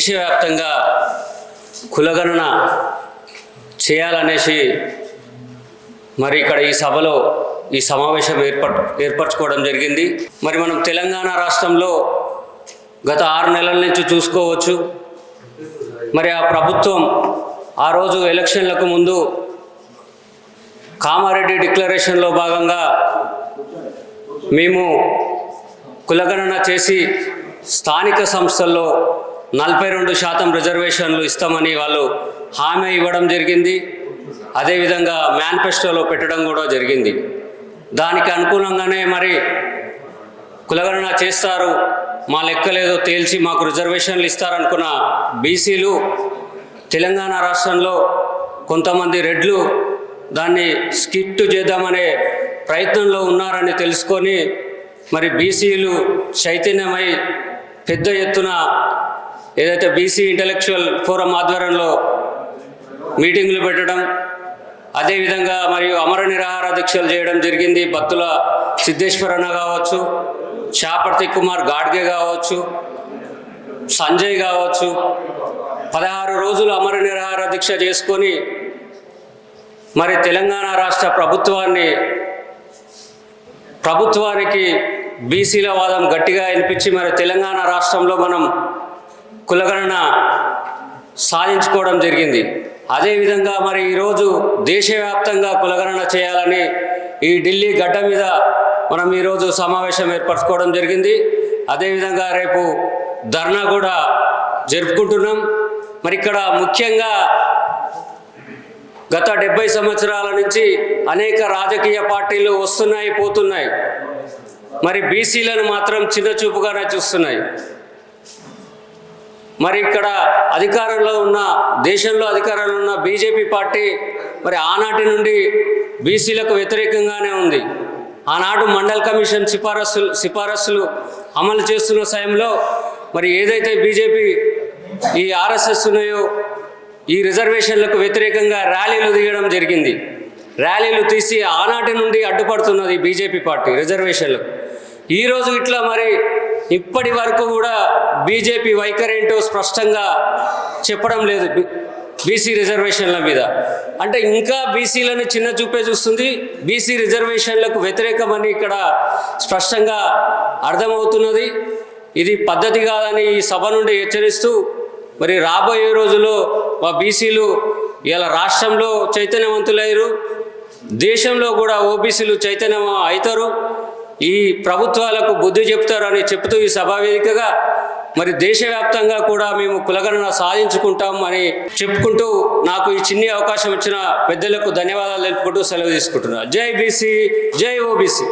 దేశవ్యాప్తంగా కులగణన చేయాలనేసి మరి ఇక్కడ ఈ సభలో ఈ సమావేశం ఏర్పరచుకోవడం జరిగింది. మరి మనం తెలంగాణ రాష్ట్రంలో గత 6 నెలల నుంచి చూసుకోవచ్చు. మరి ఆ ప్రభుత్వం ఆ రోజు ఎలక్షన్లకు ముందు కామారెడ్డి డిక్లరేషన్లో భాగంగా మేము కులగణన చేసి స్థానిక సంస్థల్లో 42% రిజర్వేషన్లు ఇస్తామని వాళ్ళు హామీ ఇవ్వడం జరిగింది. అదేవిధంగా మేనిఫెస్టోలో పెట్టడం కూడా జరిగింది. దానికి అనుకూలంగానే మరి కులగణన చేస్తారు, మా లెక్కలేదో తేల్చి మాకు రిజర్వేషన్లు ఇస్తారనుకున్న బీసీలు తెలంగాణ రాష్ట్రంలో కొంతమంది రెడ్లు దాన్ని స్కిప్ చేద్దామనే ప్రయత్నంలో ఉన్నారని తెలుసుకొని మరి బీసీలు చైతన్యమై పెద్ద ఎత్తున ఏదైతే బీసీ ఇంటలెక్చువల్ ఫోరం ఆధ్వర్యంలో మీటింగులు పెట్టడం, అదేవిధంగా మరియు అమర నిరాహార దీక్షలు చేయడం జరిగింది. బత్తుల సిద్ధేశ్వరన్న కావచ్చు, చాపర్తి కుమార్ గాడ్గే కావచ్చు, సంజయ్ కావచ్చు, 16 రోజులు అమర నిరాహార దీక్ష చేసుకొని మరి తెలంగాణ రాష్ట్ర ప్రభుత్వానికి బీసీల వాదం గట్టిగా వినిపించి మరి తెలంగాణ రాష్ట్రంలో మనం కులగణన సాధించుకోవడం జరిగింది. అదేవిధంగా మరి ఈరోజు దేశవ్యాప్తంగా కులగణన చేయాలని ఈ ఢిల్లీ గడ్డ మీద మనం ఈరోజు సమావేశం ఏర్పరచుకోవడం జరిగింది. అదేవిధంగా రేపు ధర్నా కూడా జరుపుకుంటున్నాం. మరి ఇక్కడ ముఖ్యంగా గత 70 సంవత్సరాల నుంచి అనేక రాజకీయ పార్టీలు వస్తున్నాయి, పోతున్నాయి. మరి బీసీలను మాత్రం చిన్న చూపుగానే చూస్తున్నాయి. మరి ఇక్కడ దేశంలో అధికారంలో ఉన్న బీజేపీ పార్టీ మరి ఆనాటి నుండి బీసీలకు వ్యతిరేకంగానే ఉంది. ఆనాడు మండల్ కమిషన్ సిఫారసులు అమలు చేస్తున్న సమయంలో మరి ఏదైతే బీజేపీ ఈ ఆర్ఎస్ఎస్ ఉన్నాయో ఈ రిజర్వేషన్లకు వ్యతిరేకంగా ర్యాలీలు తీయడం జరిగింది. ర్యాలీలు తీసి ఆనాటి నుండి అడ్డుపడుతున్నది బీజేపీ పార్టీ రిజర్వేషన్లకు. ఈరోజు ఇట్లా మరి ఇప్పటి వరకు కూడా బీజేపీ వైఖరి ఏంటో స్పష్టంగా చెప్పడం లేదు బీసీ రిజర్వేషన్ల మీద. అంటే ఇంకా బీసీలను చిన్న చూపే చూస్తుంది, బీసీ రిజర్వేషన్లకు వ్యతిరేకమని ఇక్కడ స్పష్టంగా అర్థమవుతున్నది. ఇది పద్ధతి కాదని ఈ సభ నుండి హెచ్చరిస్తూ మరి రాబోయే రోజుల్లో మా బీసీలు ఇలా రాష్ట్రంలో చైతన్యవంతులయ్యారు, దేశంలో కూడా ఓబీసీలు చైతన్యం అవుతారు, ఈ ప్రభుత్వాలకు బుద్ధి చెప్తారని చెప్తూ ఈ సభా వేదికగా మరి దేశవ్యాప్తంగా కూడా మేము కులగణన సాధించుకుంటాం అని చెప్పుకుంటూ నాకు ఈ చిన్ని అవకాశం ఇచ్చిన పెద్దలకు ధన్యవాదాలు తెలుపుకుంటూ సెలవు తీసుకుంటున్నా. జై బీసీ, జై ఓబీసీ.